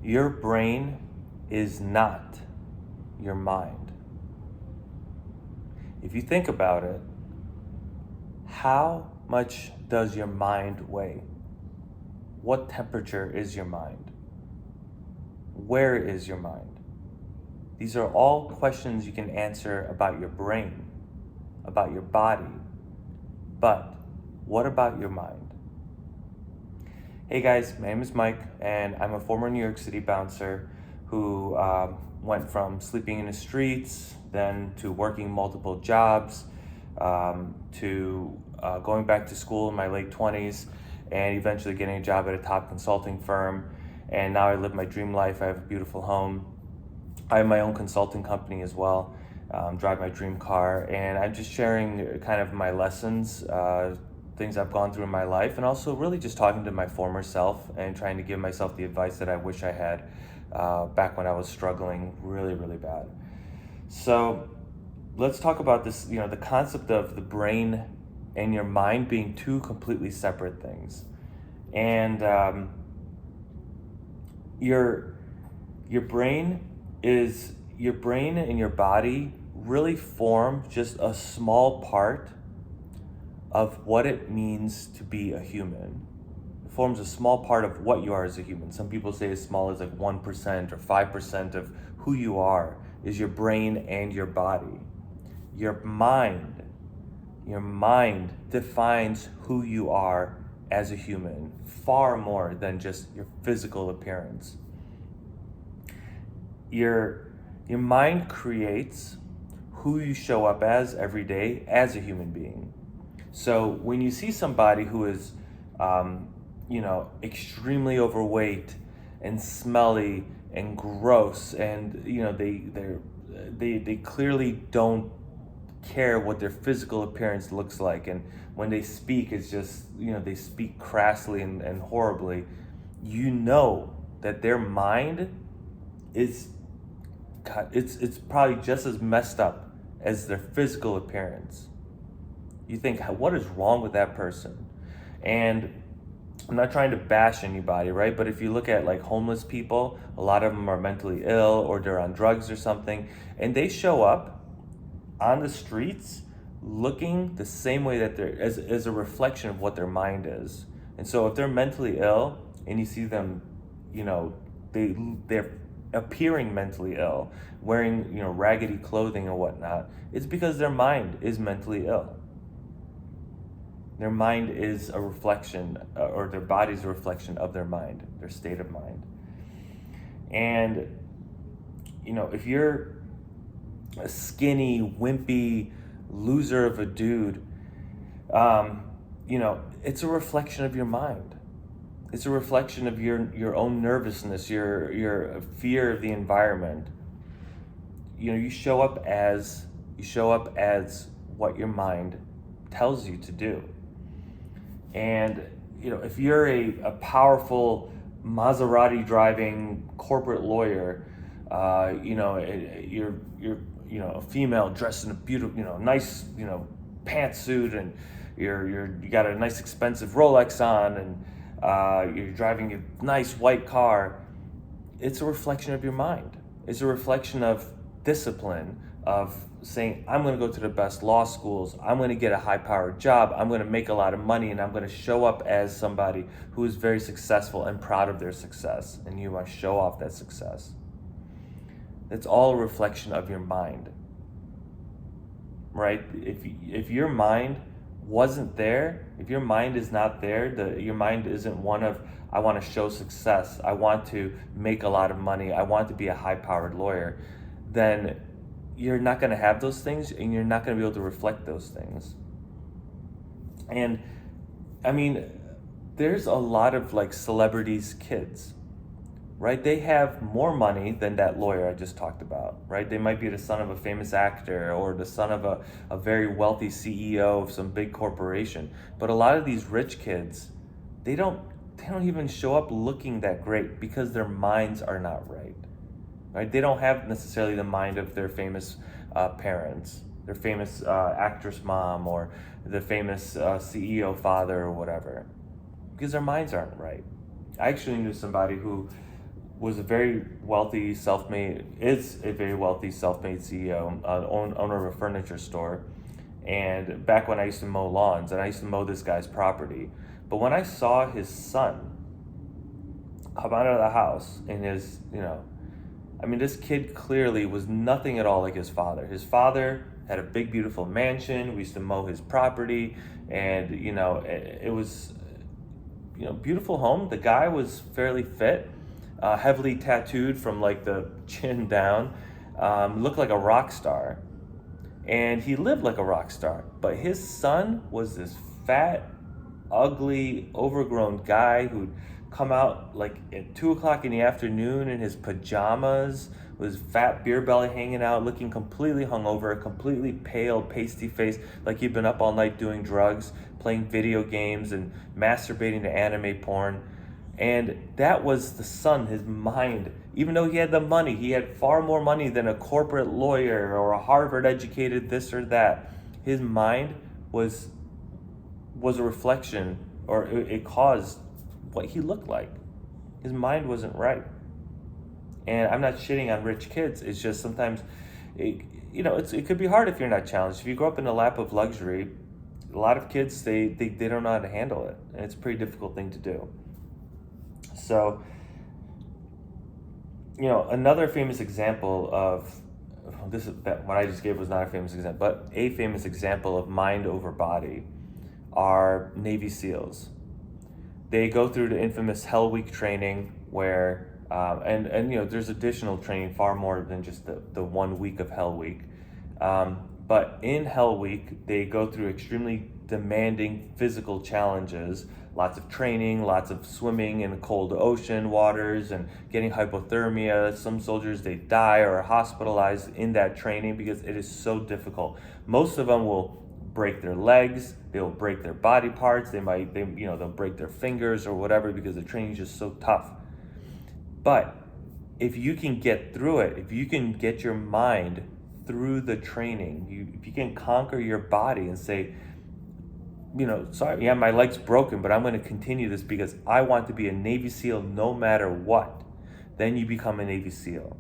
Your brain is not your mind. If you think about it, how much does your mind weigh? What temperature is your mind? Where is your mind? These are all questions you can answer about your brain, about your body. But what about your mind? Hey guys, my name is Mike, and I'm a former New York City bouncer who went from sleeping in the streets, then to working multiple jobs, to going back to school in my late 20s, and eventually getting a job at a top consulting firm. And now I live my dream life. I have a beautiful home. I have my own consulting company as well, drive my dream car, and I'm just sharing kind of my lessons, things I've gone through in my life, and also really just talking to my former self and trying to give myself the advice that I wish I had back when I was struggling really, really bad. So let's talk about this, the concept of the brain and your mind being two completely separate things. And your brain your brain and your body really form just a small part of what it means to be a human. It forms a small part of what you are as a human. Some people say as small as like 1% or 5% of who you are is your brain and your body. Your mind defines who you are as a human far more than just your physical appearance. Your mind creates who you show up as every day as a human being. So when you see somebody who is, extremely overweight and smelly and gross, and they clearly don't care what their physical appearance looks like, and when they speak, it's just they speak crassly and horribly. You know that their mind is it's probably just as messed up as their physical appearance. You think, what is wrong with that person? And I'm not trying to bash anybody, right? But if you look at like homeless people, a lot of them are mentally ill or they're on drugs or something, and they show up on the streets looking the same way that they're as a reflection of what their mind is. And so if they're mentally ill and you see them, they're appearing mentally ill, wearing raggedy clothing or whatnot, it's because their mind is mentally ill. Their mind is a reflection, or their body's a reflection of their mind, their state of mind. And if you're a skinny, wimpy loser of a dude, it's a reflection of your mind. It's a reflection of your own nervousness, your fear of the environment. You show up as what your mind tells you to do. And if you're a powerful Maserati driving corporate lawyer, you're a female dressed in a beautiful, nice, pantsuit, and you got a nice expensive Rolex on, and you're driving a nice white car. It's a reflection of your mind. It's a reflection of discipline, of saying, I'm going to go to the best law schools, I'm going to get a high-powered job, I'm going to make a lot of money, and I'm going to show up as somebody who is very successful and proud of their success, and you must show off that success. It's all a reflection of your mind, right? If your mind wasn't there, if your mind is not there, your mind isn't one of, I want to show success, I want to make a lot of money, I want to be a high-powered lawyer, then you're not going to have those things, and you're not going to be able to reflect those things. And I mean, there's a lot of like celebrities' kids, right? They have more money than that lawyer I just talked about, right? They might be the son of a famous actor or the son of a very wealthy CEO of some big corporation. But a lot of these rich kids, they don't even show up looking that great because their minds are not right. Right? They don't have necessarily the mind of their famous parents, their famous actress mom, or the famous CEO father or whatever, because their minds aren't right. I actually knew somebody who was a very wealthy self-made, is a very wealthy self-made CEO, owner of a furniture store. And back when I used to mow lawns, and I used to mow this guy's property. But when I saw his son come out of the house in his, I mean, this kid clearly was nothing at all like his father. His father had a big, beautiful mansion. We used to mow his property, and it was, beautiful home. The guy was fairly fit, heavily tattooed from like the chin down, looked like a rock star, and he lived like a rock star. But his son was this fat, ugly, overgrown guy who'd come out like at 2 o'clock in the afternoon in his pajamas, with his fat beer belly hanging out, looking completely hungover, completely pale, pasty face, like he'd been up all night doing drugs, playing video games, and masturbating to anime porn. And that was the son, his mind. Even though he had the money, he had far more money than a corporate lawyer or a Harvard educated this or that. His mind was a reflection, or it caused what he looked like. His mind wasn't right. And I'm not shitting on rich kids. It's just sometimes, it could be hard if you're not challenged. If you grow up in the lap of luxury, a lot of kids, they don't know how to handle it. And it's a pretty difficult thing to do. So, another famous example of what I just gave was not a famous example, but a famous example of mind over body are Navy SEALs. They go through the infamous Hell Week training where, there's additional training, far more than just the 1 week of Hell Week. But in Hell Week, they go through extremely demanding physical challenges, lots of training, lots of swimming in the cold ocean waters and getting hypothermia. Some soldiers, they die or are hospitalized in that training because it is so difficult. Most of them will break their legs, they'll break their body parts, they'll break their fingers or whatever because the training is just so tough. But if you can get through it, if you can get your mind through the training, if you can conquer your body and say, sorry, yeah, my leg's broken, but I'm going to continue this because I want to be a Navy SEAL no matter what, then you become a Navy SEAL.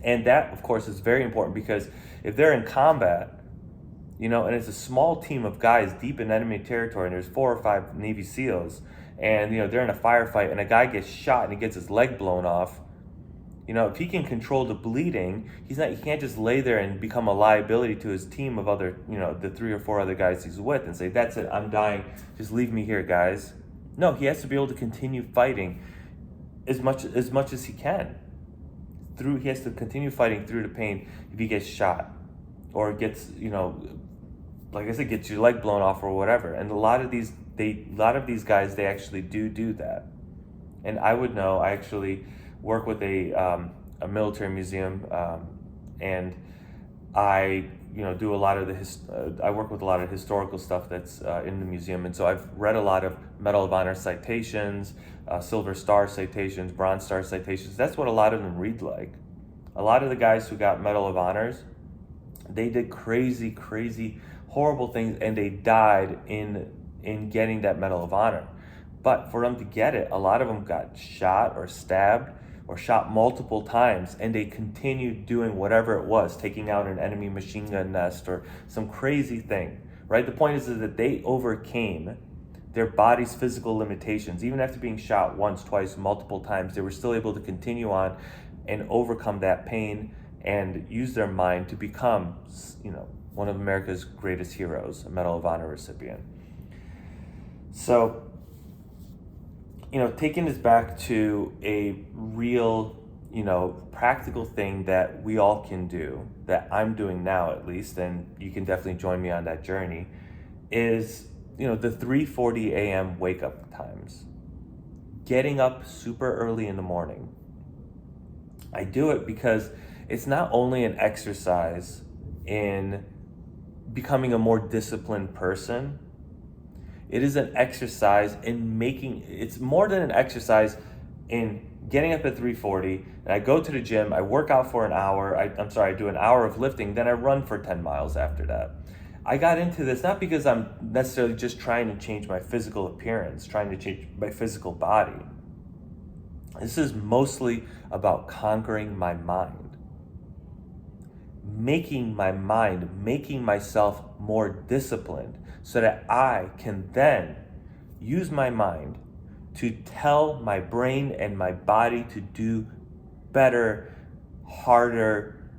And that, of course, is very important because if they're in combat, and it's a small team of guys deep in enemy territory, and there's 4 or 5 Navy SEALs, and they're in a firefight, and a guy gets shot and he gets his leg blown off. If he can control the bleeding, he can't just lay there and become a liability to his team of other, the 3 or 4 other guys he's with and say, that's it, I'm dying, just leave me here, guys. No, he has to be able to continue fighting as much as he can. He has to continue fighting through the pain if he gets shot or gets, like I said, gets your leg blown off or whatever. And a lot of these guys, they actually do that. And I would know, I actually work with a military museum, and I do a lot of I work with a lot of historical stuff that's in the museum, and so I've read a lot of Medal of Honor citations, Silver Star citations, Bronze Star citations. That's what a lot of them read like. A lot of the guys who got Medal of Honors, they did crazy, horrible things, and they died in getting that Medal of Honor. But for them to get it, a lot of them got shot or stabbed or shot multiple times, and they continued doing whatever it was, taking out an enemy machine gun nest or some crazy thing, right? The point is that they overcame their body's physical limitations. Even after being shot once, twice, multiple times, they were still able to continue on and overcome that pain and use their mind to become, one of America's greatest heroes, a Medal of Honor recipient. So, taking this back to a real, practical thing that we all can do, that I'm doing now at least, and you can definitely join me on that journey, is, the 3:40 a.m. wake up times. Getting up super early in the morning. I do it because it's not only an exercise in becoming a more disciplined person, it is an exercise in it's more than an exercise in getting up at 3:40, and I go to the gym, I work out for an hour, I do an hour of lifting, then I run for 10 miles after that. I got into this not because I'm necessarily just trying to change my physical appearance, trying to change my physical body. This is mostly about conquering my mind, making myself more disciplined so that I can then use my mind to tell my brain and my body to do better, harder,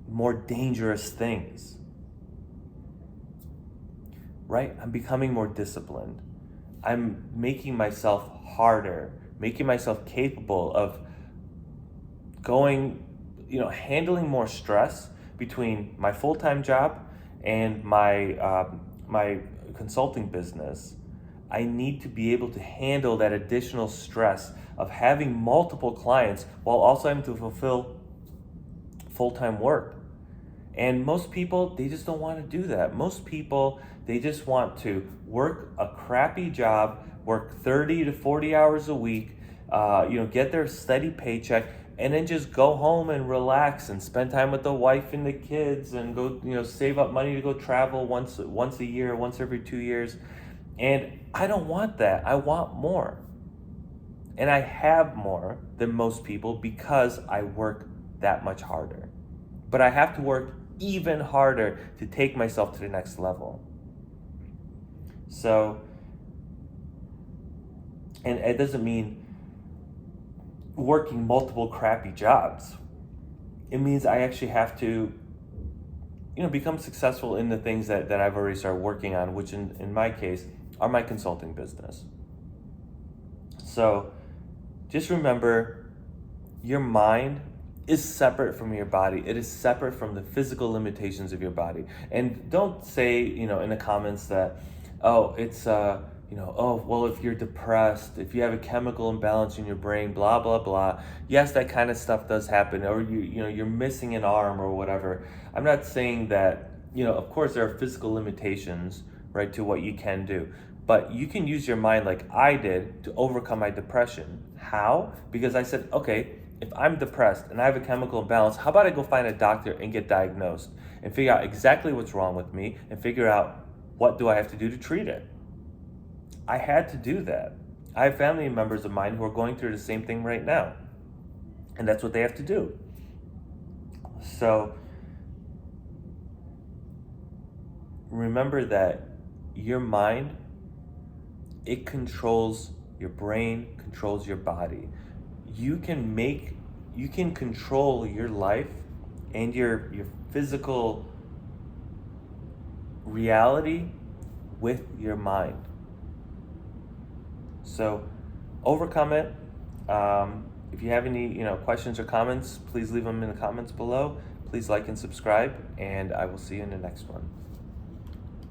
more dangerous things. Right? I'm becoming more disciplined. I'm making myself harder, making myself capable of handling more stress between my full-time job and my consulting business. I need to be able to handle that additional stress of having multiple clients while also having to fulfill full-time work. And most people, they just don't want to do that. Most people, they just want to work a crappy job, work 30 to 40 hours a week, get their steady paycheck, and then just go home and relax and spend time with the wife and the kids and go, save up money to go travel once a year, once every 2 years. And I don't want that. I want more. And I have more than most people because I work that much harder. But I have to work even harder to take myself to the next level. So, and it doesn't mean working multiple crappy jobs. It means I actually have to, become successful in the things that I've already started working on, which in my case are my consulting business. So just remember, your mind is separate from your body. It is separate from the physical limitations of your body. And don't say, in the comments that, it's, if you're depressed, if you have a chemical imbalance in your brain, blah, blah, blah. Yes, that kind of stuff does happen, or you're missing an arm or whatever. I'm not saying that, of course there are physical limitations, right, to what you can do. But you can use your mind like I did to overcome my depression. How? Because I said, okay, if I'm depressed and I have a chemical imbalance, how about I go find a doctor and get diagnosed and figure out exactly what's wrong with me and figure out what do I have to do to treat it. I had to do that. I have family members of mine who are going through the same thing right now. And that's what they have to do. So remember that your mind, it controls your brain, controls your body. You can control your life and your physical reality with your mind. So overcome it. If you have any questions or comments, please leave them in the comments below. Please like and subscribe, and I will see you in the next one.